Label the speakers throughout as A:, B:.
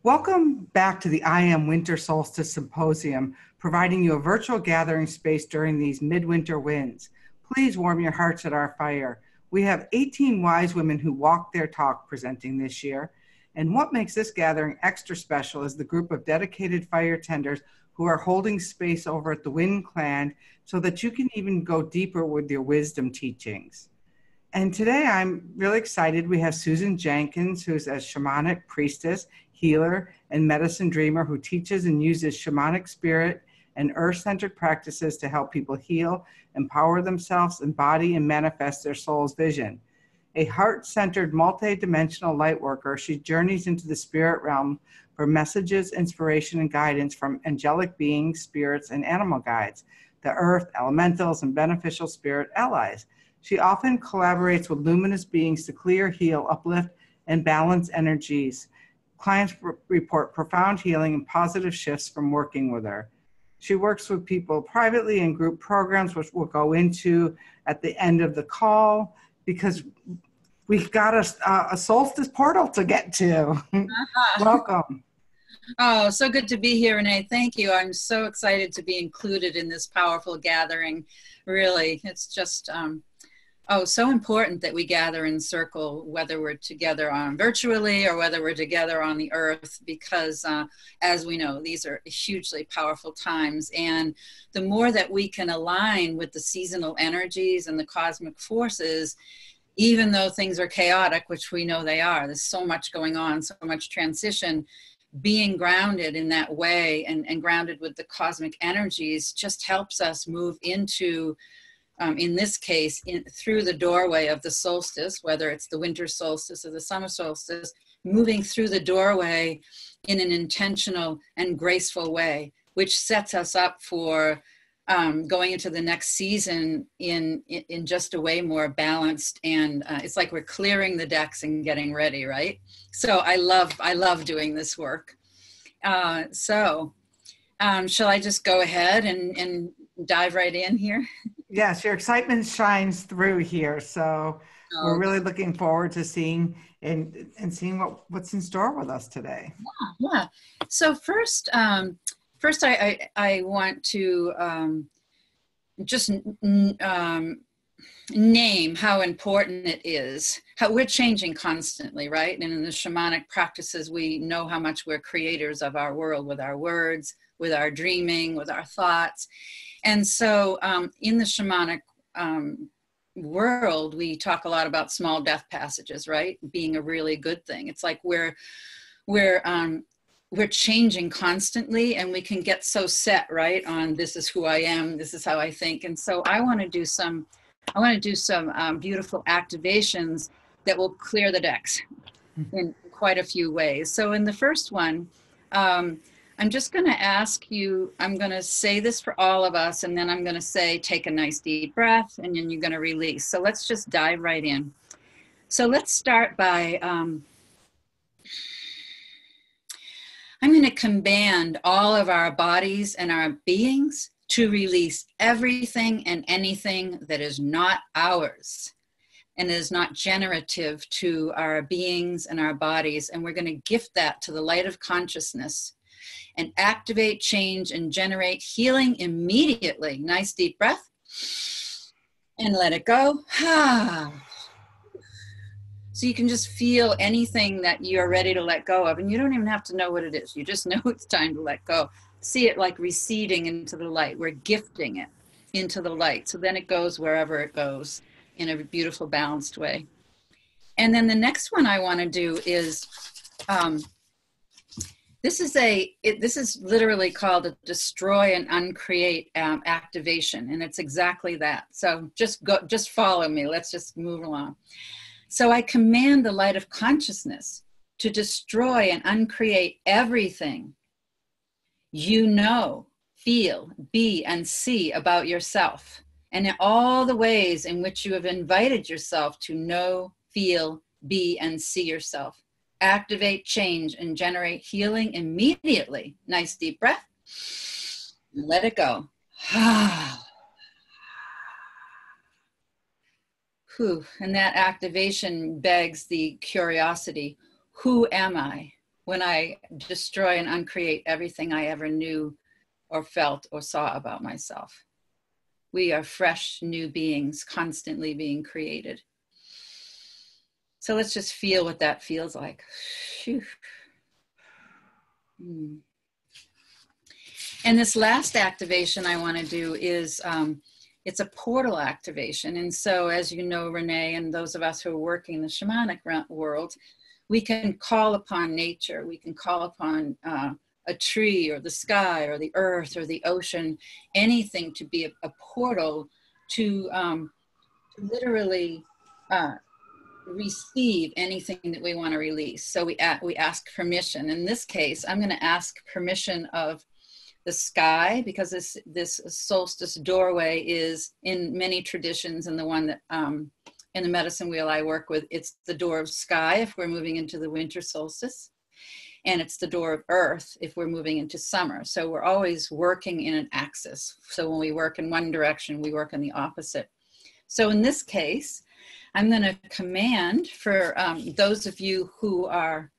A: Welcome back to the IAM Winter Solstice Symposium, providing you a virtual gathering space during these midwinter winds. Please warm your hearts at our fire. We have 18 wise women who walk their talk presenting this year. And what makes this gathering extra special is the group of dedicated fire tenders who are holding space over at the Wind Clan so that you can even go deeper with your wisdom teachings. And today I'm really excited. We have Susan Jenkins, who's a shamanic priestess, healer, and medicine dreamer who teaches and uses shamanic spirit and earth-centered practices to help people heal, empower themselves, embody, and manifest their soul's vision. A heart-centered, multi-dimensional light worker, she journeys into the spirit realm for messages, inspiration, and guidance from angelic beings, spirits, and animal guides, the earth, elementals, and beneficial spirit allies. She often collaborates with luminous beings to clear, heal, uplift, and balance energies. Clients report profound healing and positive shifts from working with her. She works with people privately in group programs, which we'll go into at the end of the call, because we've got a solstice portal to get to. Welcome.
B: Oh, so good to be here, Renee. Thank you. I'm so excited to be included in this powerful gathering. Really, it's just so important that we gather in circle, whether we're together virtually or whether we're together on the earth, because as we know, these are hugely powerful times. And the more that we can align with the seasonal energies and the cosmic forces, even though things are chaotic, which we know they are, there's so much going on, so much transition, being grounded in that way and grounded with the cosmic energies just helps us move into in this case, through the doorway of the solstice, whether it's the winter solstice or the summer solstice, moving through the doorway in an intentional and graceful way, which sets us up for going into the next season in just a way more balanced. And it's like we're clearing the decks and getting ready, right? So I love doing this work. Shall I just go ahead and dive right in here?
A: Yes, your excitement shines through here. So we're really looking forward to seeing and seeing what's in store with us today.
B: Yeah. So first I want to just name how important it is, how we're changing constantly, right? And in the shamanic practices, we know how much we're creators of our world with our words, with our dreaming, with our thoughts. And so in the shamanic world, we talk a lot about small death passages, right? Being a really good thing. It's like we're changing constantly, and we can get so set, right, on this is who I am, this is how I think. And so I want to do some beautiful activations that will clear the decks in quite a few ways. So in the first one, I'm just going to ask you, I'm going to say this for all of us, and then I'm going to say, take a nice deep breath, and then you're going to release. So let's just dive right in. So let's start by, I'm going to command all of our bodies and our beings to release everything and anything that is not ours and is not generative to our beings and our bodies. And we're going to gift that to the light of consciousness and activate, change, and generate healing immediately. Nice deep breath. And let it go. So you can just feel anything that you're ready to let go of. And you don't even have to know what it is. You just know it's time to let go. See it like receding into the light. We're gifting it into the light. So then it goes wherever it goes in a beautiful, balanced way. And then the next one I want to do is, this is literally called a destroy and uncreate activation. And it's exactly that. So just follow me. Let's just move along. So I command the light of consciousness to destroy and uncreate everything you know feel, be, and see about yourself, and in all the ways in which you have invited yourself to know, feel, be, and see yourself. Activate, change, and generate healing immediately. Nice deep breath. Let it go. Whew. And that activation begs the curiosity. Who am I when I destroy and uncreate everything I ever knew or felt or saw about myself? We are fresh, new beings constantly being created. So let's just feel what that feels like. Phew. And this last activation I want to do is, it's a portal activation. And so, as you know, Renee, and those of us who are working in the shamanic world, we can call upon nature. We can call upon a tree or the sky or the earth or the ocean, anything to be a portal to literally receive anything that we want to release. So we ask permission. In this case, I'm going to ask permission of the sky, because this solstice doorway is, in many traditions, and the one that in the medicine wheel I work with, it's the door of sky if we're moving into the winter solstice, and it's the door of earth if we're moving into summer. So we're always working in an axis. So when we work in one direction, we work in the opposite. So in this case, I'm going to command for those of you who are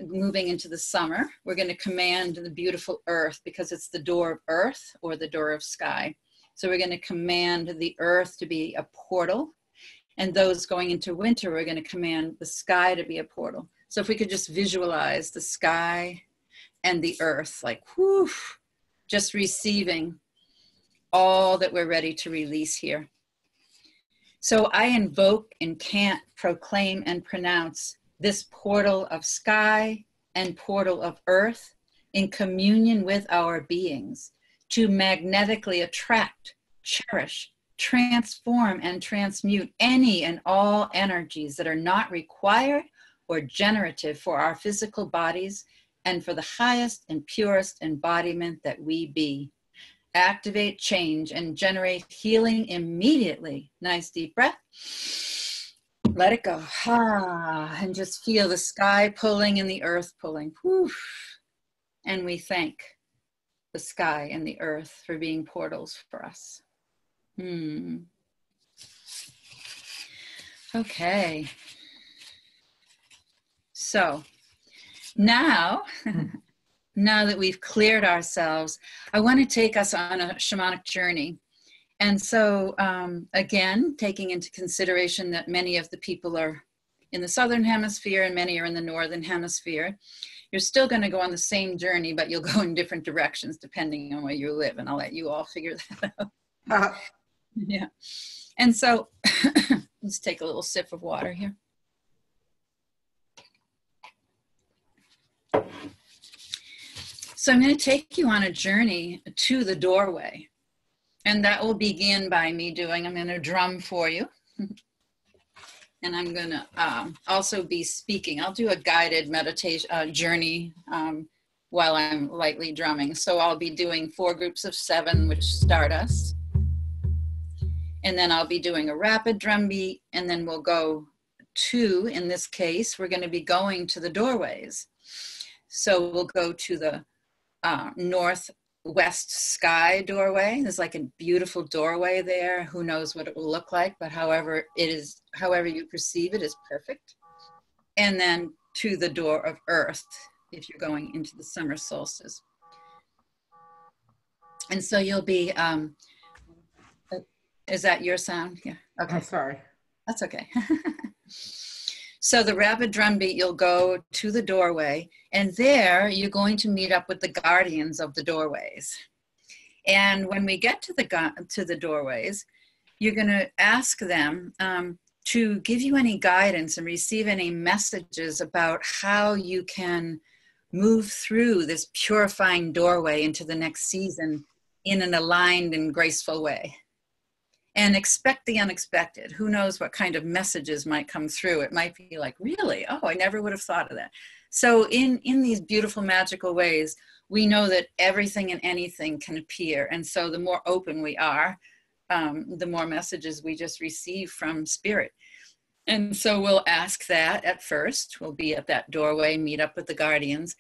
B: moving into the summer, we're going to command the beautiful earth, because it's the door of earth or the door of sky. So we're going to command the earth to be a portal. And those going into winter, we're going to command the sky to be a portal. So if we could just visualize the sky and the earth, like, whoo, just receiving all that we're ready to release here. So I invoke and can't proclaim and pronounce this portal of sky and portal of earth in communion with our beings to magnetically attract, cherish, transform, and transmute any and all energies that are not required or generative for our physical bodies and for the highest and purest embodiment that we be. Activate, change, and generate healing immediately. Nice deep breath. Let it go. And just feel the sky pulling and the earth pulling. Whew. And we thank the sky and the earth for being portals for us. Okay. So now, now that we've cleared ourselves, I want to take us on a shamanic journey. And so, again, taking into consideration that many of the people are in the southern hemisphere and many are in the northern hemisphere, you're still going to go on the same journey, but you'll go in different directions depending on where you live. And I'll let you all figure that out. Yeah. And so, let's take a little sip of water here. So I'm going to take you on a journey to the doorway. And that will begin by me I'm going to drum for you. And I'm going to also be speaking. I'll do a guided meditation journey while I'm lightly drumming. So I'll be doing 4 groups of 7, which start us. And then I'll be doing a rapid drum beat. And then we'll go to, in this case, we're going to be going to the doorways. So we'll go to the northwest sky doorway. There's like a beautiful doorway there. Who knows what it will look like, but however it is, however you perceive it is perfect. And then to the door of earth, if you're going into the summer solstice. And so you'll be, is that your sound? Yeah. Okay.
A: I'm sorry.
B: That's okay. So the rapid drum beat, you'll go to the doorway, and there you're going to meet up with the guardians of the doorways. And when we get to the doorways, you're going to ask them to give you any guidance and receive any messages about how you can move through this purifying doorway into the next season in an aligned and graceful way. and expect the unexpected. Who knows what kind of messages might come through. It might be like, really? Oh, I never would have thought of that. So in these beautiful, magical ways, we know that everything and anything can appear. And so the more open we are, the more messages we just receive from spirit. And so we'll ask that at first. We'll be at that doorway, meet up with the guardians.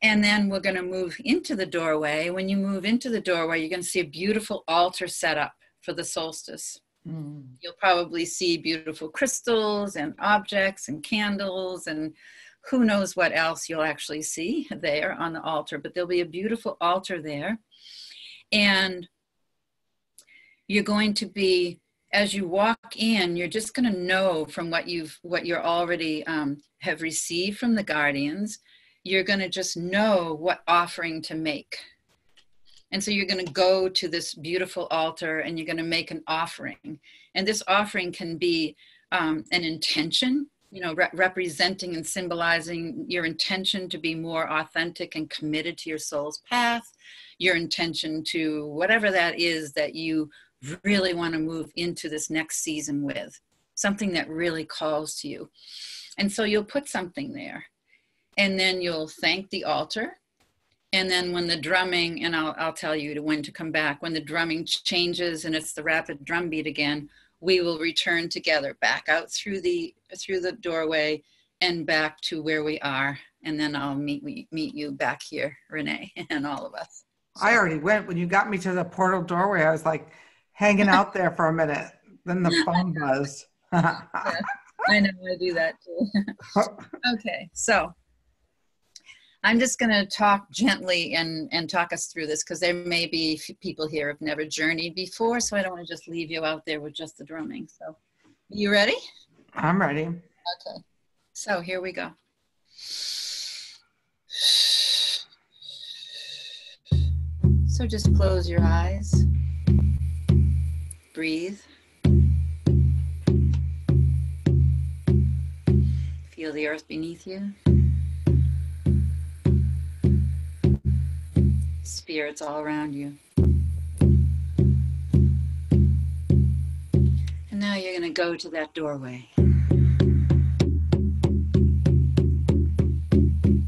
B: And then we're going to move into the doorway. When you move into the doorway, you're going to see a beautiful altar set up for the solstice. You'll probably see beautiful crystals and objects and candles and who knows what else you'll actually see there on the altar, but there'll be a beautiful altar there. And you're going to be, as you walk in, you're just going to know from what you're already have received from the guardians. You're going to just know what offering to make. And so you're going to go to this beautiful altar and you're going to make an offering. And this offering can be an intention, you know, representing and symbolizing your intention to be more authentic and committed to your soul's path, your intention to whatever that is that you really want to move into this next season with, something that really calls to you. And so you'll put something there and then you'll thank the altar. And then when the drumming, and I'll tell you when to come back, when the drumming changes and it's the rapid drum beat again, we will return together back out through the doorway and back to where we are. And then I'll meet you back here, Renee, and all of us. So.
A: I already went. When you got me to the portal doorway, I was like hanging out there for a minute. Then the phone buzzed.
B: Yeah, I know, I do that too. Okay, so I'm just going to talk gently and talk us through this because there may be people here who've never journeyed before, so I don't want to just leave you out there with just the drumming. So, you ready?
A: I'm ready.
B: Okay, so here we go. So just close your eyes, breathe, feel the earth beneath you. Spirits all around you. And now you're going to go to that doorway.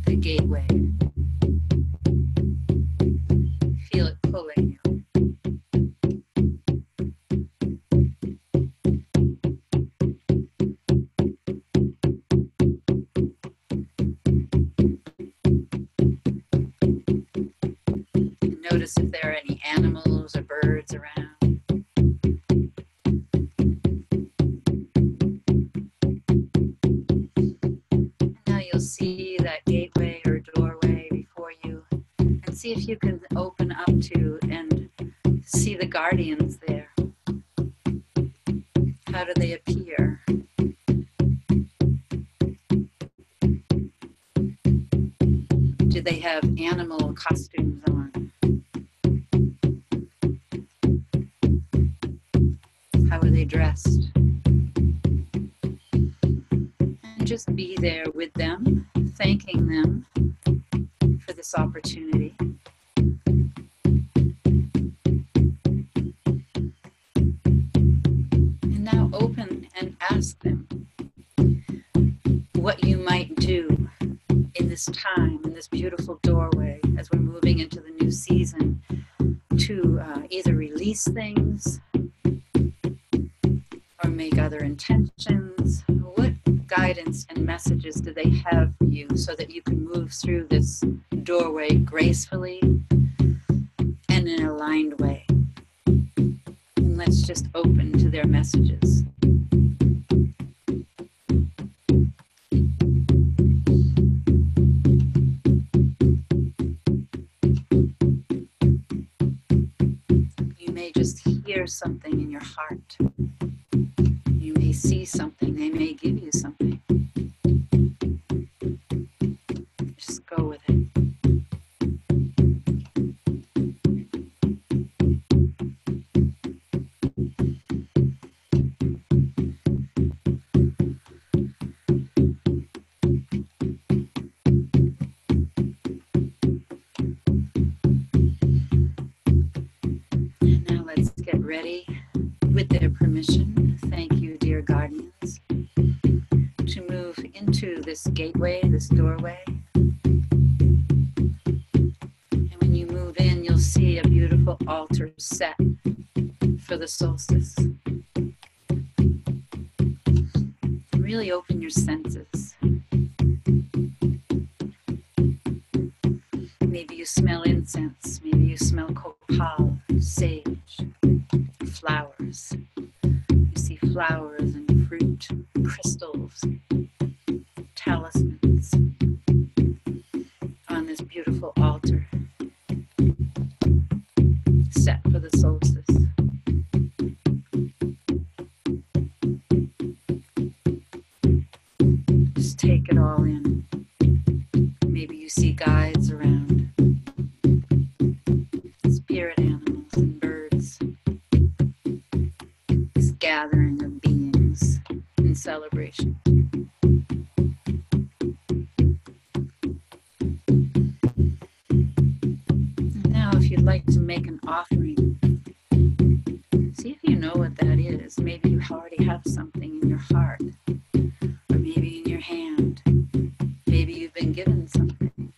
B: The gateway. Feel it pulling you. Notice if there are any animals or birds around. And now you'll see that gateway or doorway before you and see if you can open up to and see the guardians there. How do they appear? Do they have animal costumes on? How are they dressed? And just be there with them, thanking them for this opportunity. And now open and ask them what you might do in this time, in this beautiful doorway, as we're moving into the new season, to either release things or make other intentions. What guidance and messages do they have for you so that you can move through this doorway gracefully and in an aligned way? And let's just open to their messages. You may just hear something in your heart. You may see something. They may give you something. Just go with it. And now let's get ready with the permission, thank you, dear guardians, to move into this gateway, this doorway. And when you move in, you'll see a beautiful altar set for the solstice. Really open your senses. Maybe you smell incense, maybe you smell copal, sage, flowers. You see flowers and fruit, crystals, talismans on this beautiful altar set for the solstice. Just take it all in. Maybe you see guides around, spirit animals and birds. This gathering of beings in celebration. And now if you'd like to make an offering, see if you know what that is. Maybe you already have something in your heart, or maybe in your hand. Maybe you've been given something. And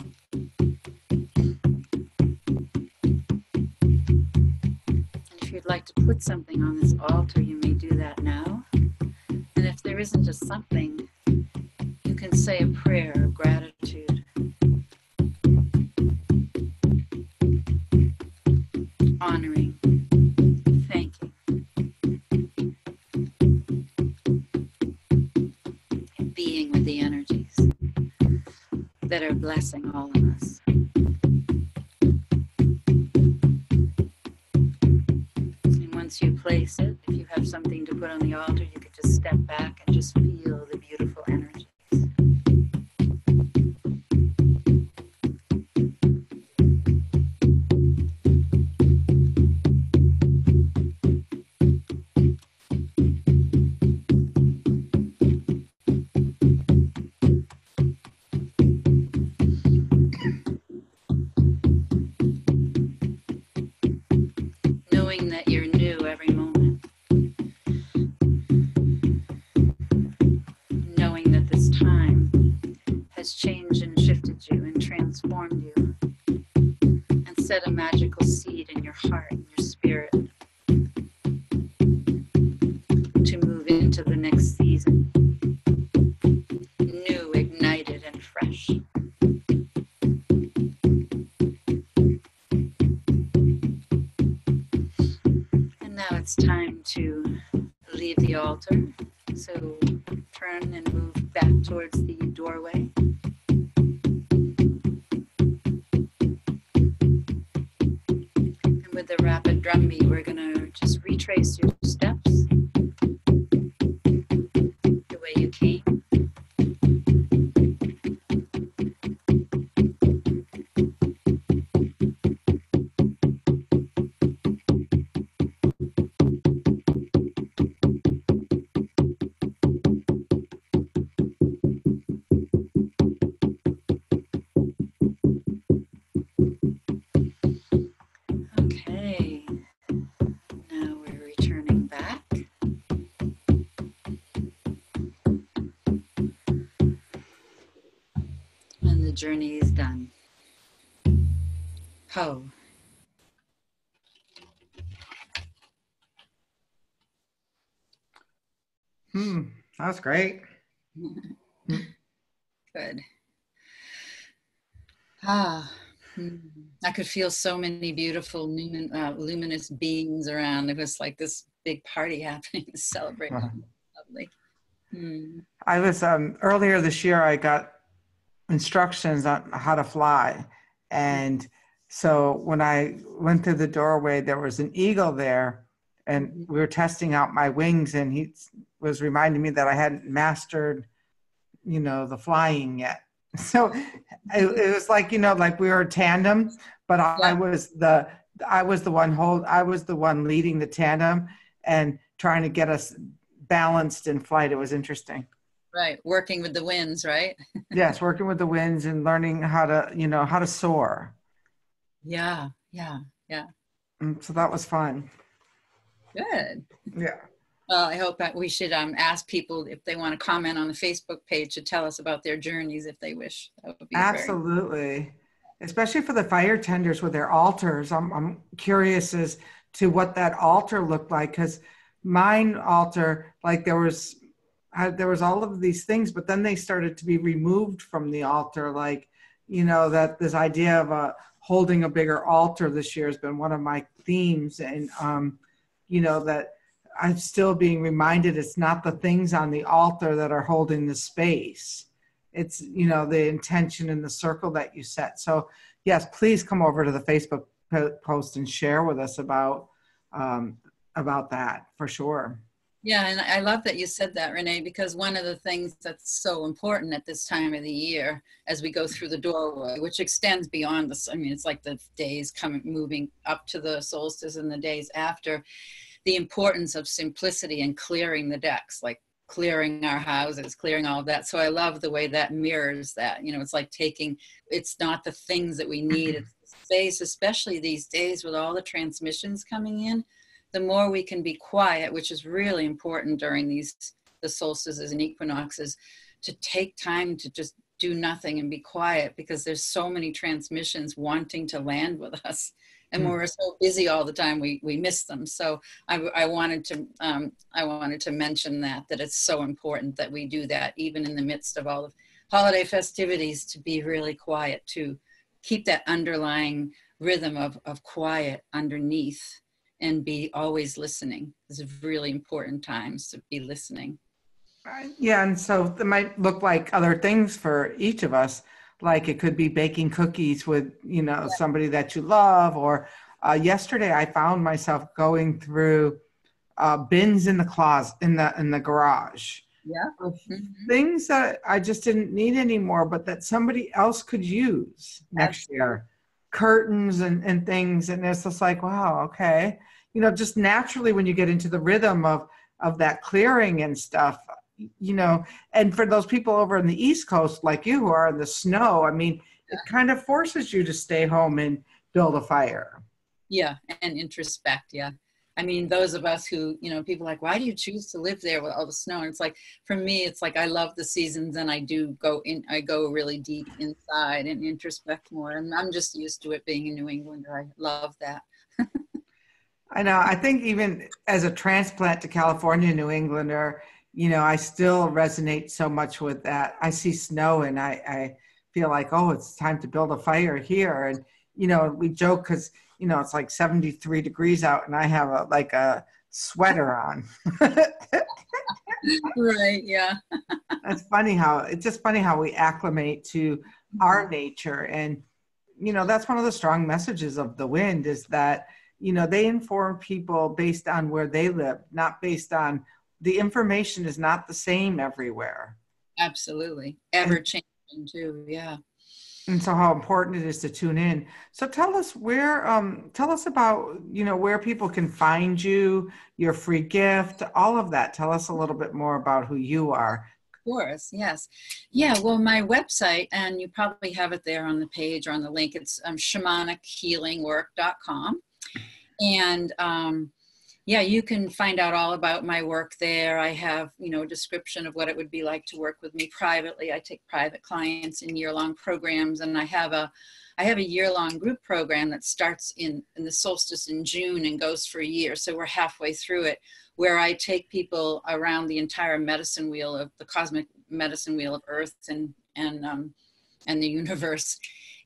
B: if you'd like to put something on this altar, you may do that now. And if there isn't just something, you can say a prayer of gratitude. Honoring, thanking, and being with the energies that are blessing all of us. And once you place it, if you have something to put on the altar, you could just step back and just feel the beautiful energies. Knowing that you're new every moment. Knowing that this time has changed and shifted you and transformed you and set a magical seed in your heart and your spirit to move into the next season. New, ignited, and fresh. Now it's time to leave the altar. So turn and move back towards the doorway. And with the rapid drum beat, we're going to just retrace your steps the way you came. Okay, now we're returning back. And the journey is done. Ho.
A: That was great.
B: Good. Ah, I could feel so many beautiful luminous beings around. It was like this big party happening to celebrate. Lovely.
A: I was earlier this year, I got instructions on how to fly. And so when I went through the doorway, there was an eagle there, and we were testing out my wings, and he was reminding me that I hadn't mastered, the flying yet. So it was like, like we were a tandem, but I was the one leading the tandem and trying to get us balanced in flight. It was interesting.
B: Right. Working with the winds, right?
A: Yes. Working with the winds and learning how to soar.
B: Yeah.
A: So that was fun.
B: Good.
A: Yeah.
B: Well, I hope that we should ask people if they want to comment on the Facebook page to tell us about their journeys if they wish. That would be very.
A: Absolutely. Especially for the fire tenders with their altars. I'm curious as to what that altar looked like, because mine altar, like there was all of these things, but then they started to be removed from the altar. Like, that this idea of holding a bigger altar this year has been one of my themes. And, that I'm still being reminded it's not the things on the altar that are holding the space. It's, the intention and the circle that you set. So yes, please come over to the Facebook post and share with us about that for sure.
B: Yeah, and I love that you said that, Renee, because one of the things that's so important at this time of the year as we go through the doorway, which extends beyond this, I mean, it's like the days moving up to the solstice and the days after, the importance of simplicity and clearing the decks, like clearing our houses, clearing all of that. So I love the way that mirrors that, it's like it's not the things that we need, it's the space, especially these days with all the transmissions coming in. The more we can be quiet, which is really important during the solstices and equinoxes, to take time to just do nothing and be quiet, because there's so many transmissions wanting to land with us. And when we're so busy all the time, we miss them. So I wanted to mention that it's so important that we do that, even in the midst of all of holiday festivities, to be really quiet, to keep that underlying rhythm of quiet underneath, and be always listening. It's really important times to be listening.
A: Yeah, and so it might look like other things for each of us. Like it could be baking cookies with, somebody that you love. Or yesterday I found myself going through bins in the closet, in the garage.
B: Yeah.
A: Things that I just didn't need anymore, but that somebody else could use next year. Curtains and things. And it's just like, wow, okay. Just naturally when you get into the rhythm of that clearing and stuff, and for those people over in the East Coast, like you, who are in the snow, I mean, it kind of forces you to stay home and build a fire.
B: Yeah, and introspect, yeah. I mean, those of us who, people are like, why do you choose to live there with all the snow? And it's like, for me, it's like, I love the seasons, and I go really deep inside and introspect more. And I'm just used to it being in New England. I love that.
A: I know. I think even as a transplant to California, New Englander, I still resonate so much with that. I see snow and I feel like, oh, it's time to build a fire here. And, we joke because, it's like 73 degrees out and I have a sweater on.
B: Right. Yeah.
A: It's just funny how we acclimate to our nature. And, that's one of the strong messages of the wind is that, they inform people based on where they live, not based on, the information is not the same everywhere.
B: Absolutely. Ever changing too. Yeah.
A: And so how important it is to tune in. So tell us about, where people can find you, your free gift, all of that. Tell us a little bit more about who you are.
B: Of course. Yes. Yeah. Well, my website, and you probably have it there on the page or on the link, it's shamanichealingwork.com. And, yeah, you can find out all about my work there. I have, a description of what it would be like to work with me privately. I take private clients in year-long programs, and I have a year-long group program that starts in the solstice in June and goes for a year. So we're halfway through it, where I take people around the entire medicine wheel of the cosmic medicine wheel of Earth and the universe.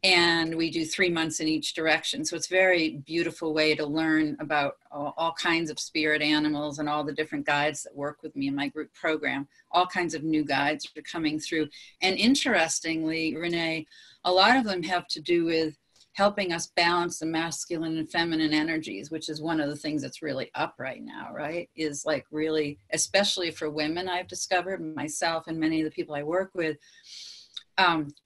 B: And we do 3 months in each direction. So it's a very beautiful way to learn about all kinds of spirit animals and all the different guides that work with me in my group program. All kinds of new guides are coming through. And interestingly, Renee, a lot of them have to do with helping us balance the masculine and feminine energies, which is one of the things that's really up right now, right? Is like really, especially for women, I've discovered, myself and many of the people I work with,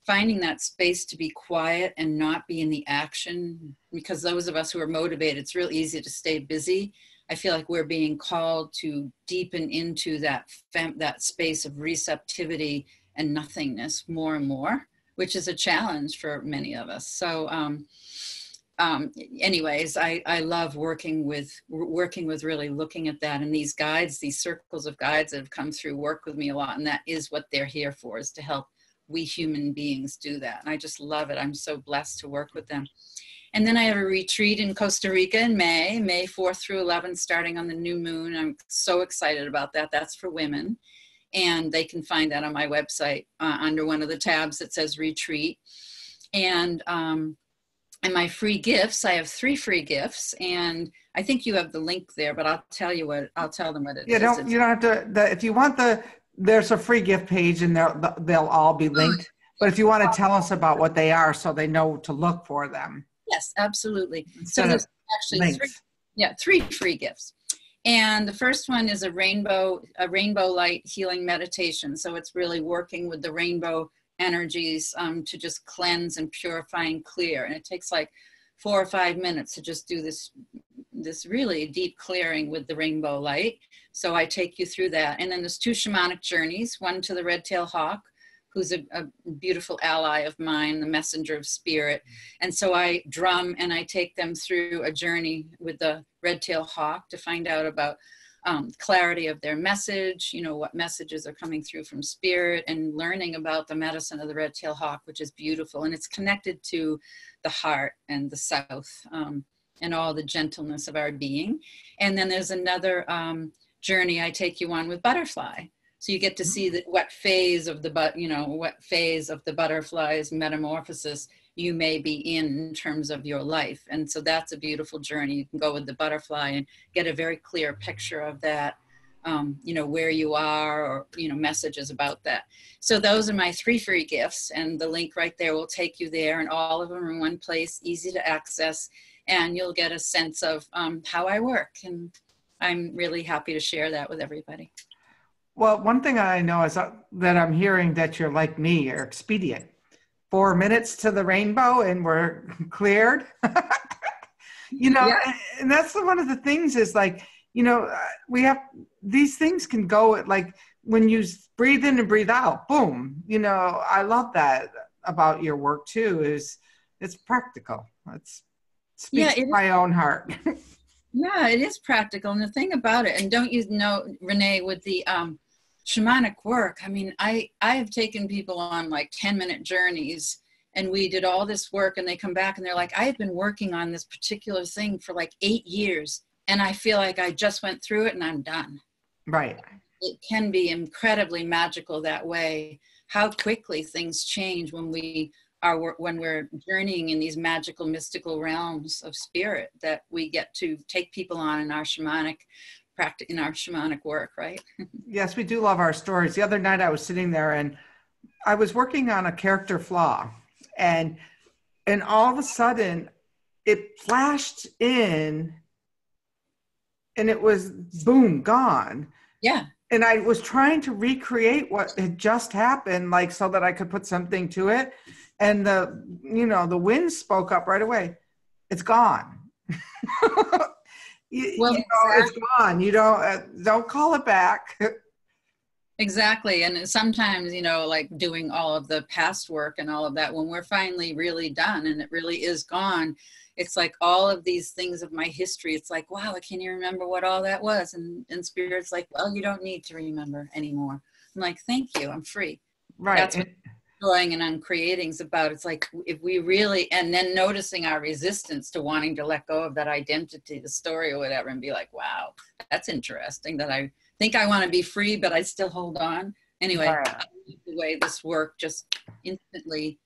B: finding that space to be quiet and not be in the action, because those of us who are motivated, it's real easy to stay busy. I feel like we're being called to deepen into that space of receptivity and nothingness more and more, which is a challenge for many of us. So anyways, I love working with really looking at that, and these guides, these circles of guides that have come through work with me a lot, and that is what they're here for, is to help we human beings do that. And I just love it. I'm so blessed to work with them. And then I have a retreat in Costa Rica in May 4th through 11th, starting on the new moon. I'm so excited about that. That's for women. And they can find that on my website under one of the tabs that says retreat. And my free gifts, I have 3 free gifts. And I think you have the link there, but I'll tell them what it is.
A: You don't have to, if you want there's a free gift page and they'll all be linked. But if you want to tell us about what they are so they know to look for them.
B: Yes, absolutely. So there's actually 3 free gifts. And the first one is a rainbow light healing meditation. So it's really working with the rainbow energies to just cleanse and purify and clear. And it takes like 4 or 5 minutes to just do this really deep clearing with the rainbow light. So I take you through that. And then there's 2 shamanic journeys, one to the red-tailed hawk, who's a beautiful ally of mine, the messenger of spirit. And so I drum and I take them through a journey with the red-tailed hawk to find out about clarity of their message, what messages are coming through from spirit, and learning about the medicine of the red-tailed hawk, which is beautiful. And it's connected to the heart and the south and all the gentleness of our being. And then there's another journey I take you on with butterfly. So you get to see what phase of the butterfly's metamorphosis you may be in terms of your life. And so that's a beautiful journey. You can go with the butterfly and get a very clear picture of that, where you are, or, messages about that. So those are my 3 free gifts, and the link right there will take you there, and all of them are in one place, easy to access, and you'll get a sense of how I work. And I'm really happy to share that with everybody.
A: Well, one thing I know is that I'm hearing that you're like me, you're expedient. 4 minutes to the rainbow and we're cleared.
B: Yeah.
A: And that's one of the things is like, we have, these things can go like when you breathe in and breathe out, boom. I love that about your work too, is it's practical. It speaks to my own heart.
B: Yeah, it is practical. And the thing about it, and don't you know, Renee, with the shamanic work, I mean, I have taken people on like 10-minute journeys, and we did all this work, and they come back and they're like, I have been working on this particular thing for like 8 years, and I feel like I just went through it and I'm done.
A: Right.
B: It can be incredibly magical that way, how quickly things change when we're journeying in these magical, mystical realms of spirit that we get to take people on in our shamanic practice, in our shamanic work, right?
A: Yes, we do love our stories. The other night I was sitting there and I was working on a character flaw, and all of a sudden it flashed in and it was boom, gone.
B: Yeah.
A: And I was trying to recreate what had just happened, like so that I could put something to it. And the wind spoke up right away. It's gone. It's gone. You don't call it back.
B: Exactly. And sometimes, like doing all of the past work and all of that, when we're finally really done and it really is gone, it's like all of these things of my history. It's like, wow, I can't even remember what all that was. And Spirit's like, well, you don't need to remember anymore. I'm like, thank you. I'm free.
A: Right.
B: That's what enjoying and uncreating is about. It's like, if we really, and then noticing our resistance to wanting to let go of that identity, the story or whatever, and be like, wow, that's interesting that I think I want to be free, but I still hold on. Anyway,
A: right.
B: The way this work just instantly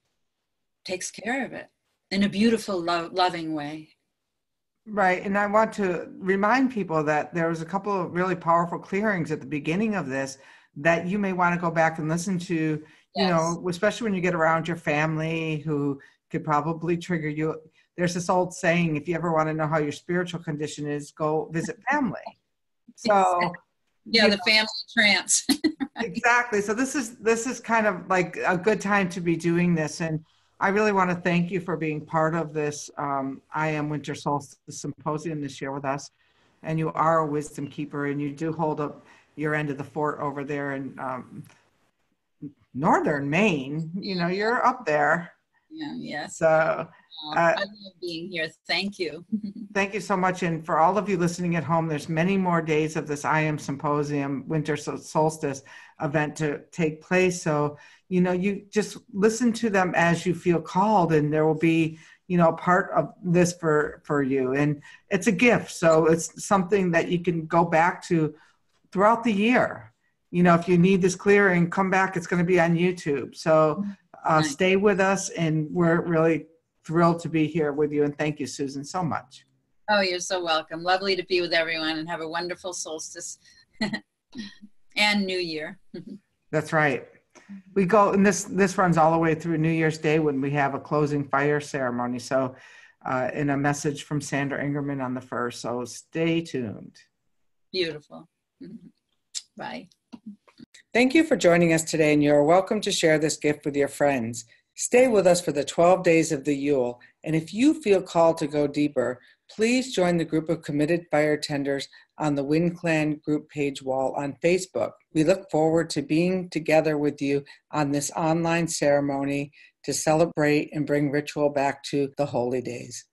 B: takes care of it in a beautiful, loving way.
A: Right. And I want to remind people that there was a couple of really powerful clearings at the beginning of this that you may want to go back and listen to,
B: Yes.
A: Especially when you get around your family who could probably trigger you. There's this old saying, if you ever want to know how your spiritual condition is, go visit family. So
B: yeah, the family trance.
A: Exactly. So this is kind of like a good time to be doing this. And I really want to thank you for being part of this IAM Winter Solstice Symposium this year with us. And you are a wisdom keeper, and you do hold up your end of the fort over there in northern Maine. You're up there.
B: Yeah, yes.
A: So
B: I love being here. Thank you.
A: thank you so much. And for all of you listening at home, there's many more days of this IAM Symposium Winter Solstice event to take place. So, you just listen to them as you feel called, and there will be, a part of this for you. And it's a gift. So it's something that you can go back to throughout the year. If you need this clearing, come back. It's going to be on YouTube. So stay with us, and we're really thrilled to be here with you. And thank you, Susan, so much.
B: Oh, you're so welcome. Lovely to be with everyone, and have a wonderful solstice and New Year.
A: That's right. We go, and this runs all the way through New Year's Day when we have a closing fire ceremony. So, and a message from Sandra Ingerman on the 1st. So stay tuned.
B: Beautiful. Bye.
A: Thank you for joining us today, and you're welcome to share this gift with your friends. Stay with us for the 12 days of the Yule, and if you feel called to go deeper, please join the group of committed fire tenders on the Wind Clan group page wall on Facebook. We look forward to being together with you on this online ceremony to celebrate and bring ritual back to the holy days.